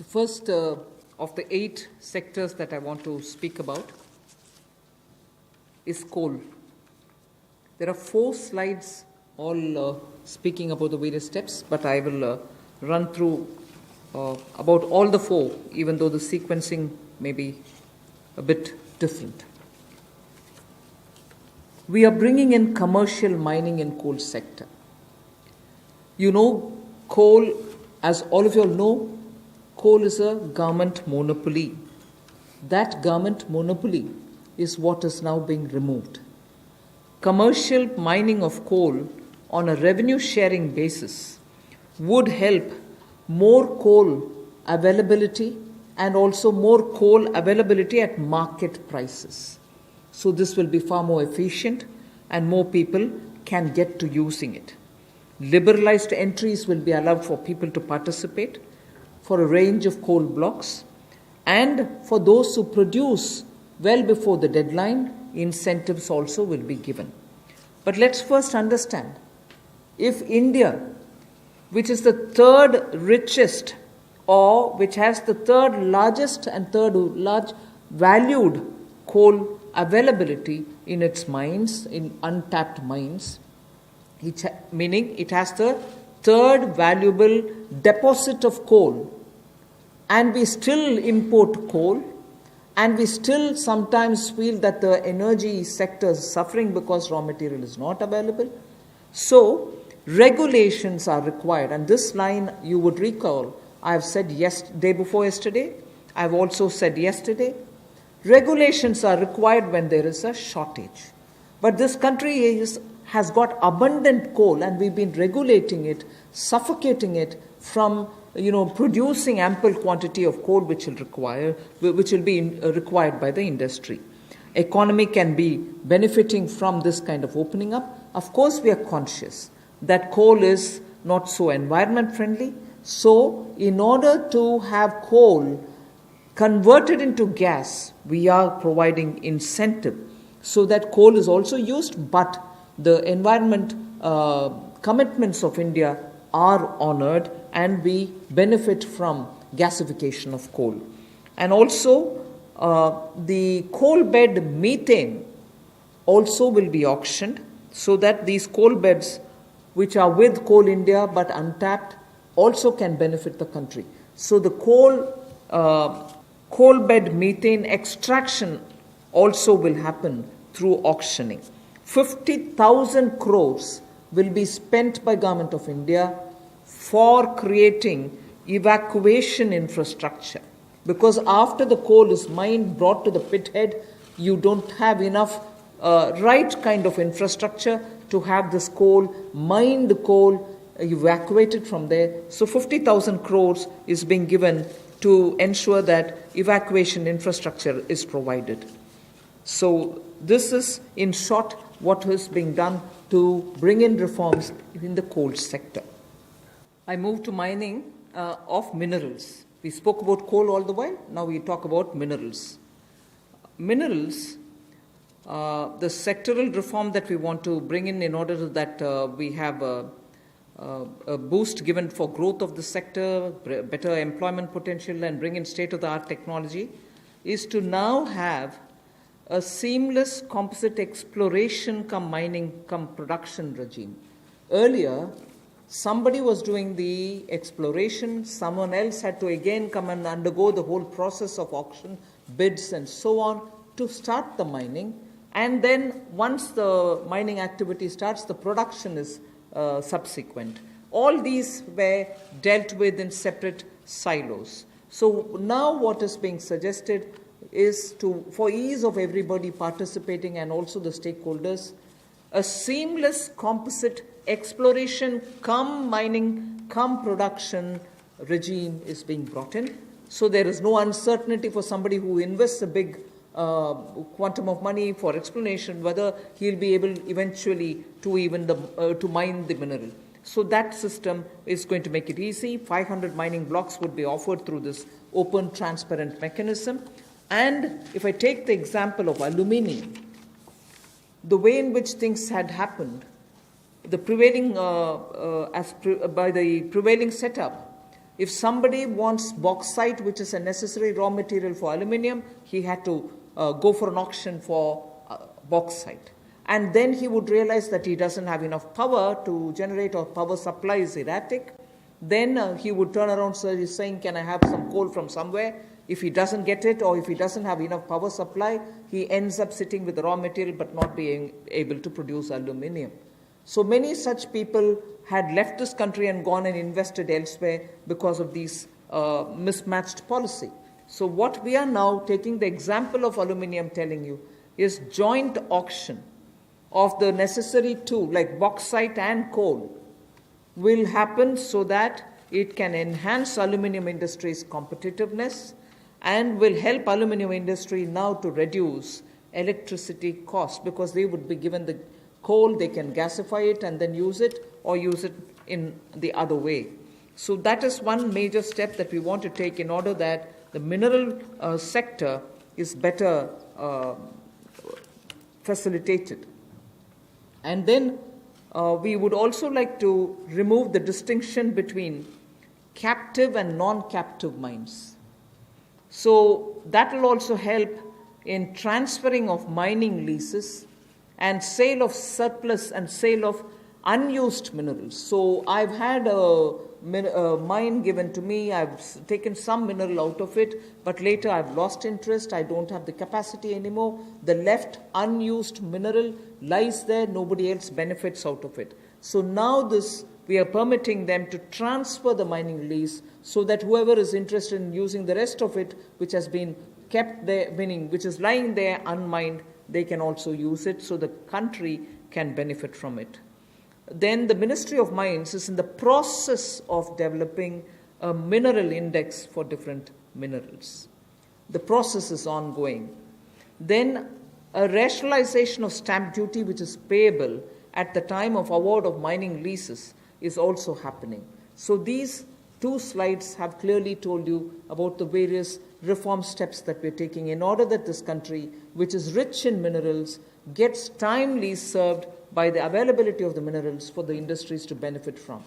first of the 8 sectors that I want to speak about is coal. There are 4 slides all speaking about the various steps, but I will run through about all the 4, even though the sequencing may be a bit different. We are bringing in commercial mining in coal sector. You know, coal, as all of you all know, coal is a government monopoly. That government monopoly is what is now being removed. Commercial mining of coal on a revenue sharing basis would help more coal availability and also more coal availability at market prices. So this will be far more efficient and more people can get to using it. Liberalized entries will be allowed for people to participate for a range of coal blocks, and for those who produce well before the deadline, incentives also will be given. But let's first understand, if India, which is the 3rd richest or which has the 3rd largest and 3rd large valued coal availability in its mines, in untapped mines, meaning it has the 3rd valuable deposit of coal, and we still import coal, and we still sometimes feel that the energy sector is suffering because raw material is not available. So regulations are required, and this line you would recall I have said day before yesterday, I have also said yesterday, regulations are required when there is a shortage. But this country has got abundant coal, and we've been regulating it, suffocating it from producing ample quantity of coal which will be required by the industry. Economy can be benefiting from this kind of opening up. Of course, we are conscious that coal is not so environment friendly. So, in order to have coal converted into gas, we are providing incentive so that coal is also used, but the environment commitments of India are honored, and we benefit from gasification of coal. And also, the coal bed methane also will be auctioned, so that these coal beds, which are with Coal India but untapped, also can benefit the country. So the coal bed methane extraction also will happen through auctioning. 50,000 crores will be spent by Government of India for creating evacuation infrastructure. Because after the coal is mined, brought to the pit head, you don't have enough right kind of infrastructure to have this coal, mined coal, evacuated from there. So 50,000 crores is being given to ensure that evacuation infrastructure is provided. So this is, in short, what is being done to bring in reforms in the coal sector. I move to mining of minerals. We spoke about coal all the while. Now we talk about minerals. Minerals, the sectoral reform that we want to bring in order that we have a boost given for growth of the sector, better employment potential, and bring in state-of-the-art technology, is to now have a seamless composite exploration cum mining cum production regime. Earlier, somebody was doing the exploration, someone else had to again come and undergo the whole process of auction, bids and so on to start the mining, and then once the mining activity starts, the production is subsequent. All these were dealt with in separate silos. So now what is being suggested is for ease of everybody participating and also the stakeholders, a seamless composite exploration cum mining cum production regime is being brought in. So there is no uncertainty for somebody who invests a big quantum of money for exploration whether he'll be able eventually to even to mine the mineral. So that system is going to make it easy. 500 mining blocks would be offered through this open, transparent mechanism. And if I take the example of aluminium, the way in which things had happened, the prevailing by the prevailing setup, If somebody wants bauxite, which is a necessary raw material for aluminium, he had to go for an auction for bauxite. And then he would realize that he doesn't have enough power to generate, or power supply is erratic. Then he would turn around saying, can I have some coal from somewhere? If he doesn't get it, or if he doesn't have enough power supply, he ends up sitting with the raw material but not being able to produce aluminium. So many such people had left this country and gone and invested elsewhere because of these mismatched policy. So what we are now taking the example of aluminium telling you is joint auction of the necessary two, like bauxite and coal, will happen so that it can enhance aluminium industry's competitiveness and will help aluminium industry now to reduce electricity costs, because they would be given the coal, they can gasify it and then use it, or use it in the other way. So that is one major step that we want to take in order that the mineral sector is better facilitated. And then we would also like to remove the distinction between captive and non-captive mines. So that will also help in transferring of mining leases and sale of surplus and sale of unused minerals. So I've had a mine given to me, I've taken some mineral out of it, but later I've lost interest, I don't have the capacity anymore. The left unused mineral lies there, nobody else benefits out of it. So now we are permitting them to transfer the mining lease so that whoever is interested in using the rest of it, which has been kept there, meaning which is lying there unmined, they can also use it, so the country can benefit from it. Then the Ministry of Mines is in the process of developing a mineral index for different minerals. The process is ongoing. Then a rationalization of stamp duty, which is payable at the time of award of mining leases, is also happening. So these two slides have clearly told you about the various reform steps that we're taking in order that this country, which is rich in minerals, gets timely served by the availability of the minerals for the industries to benefit from.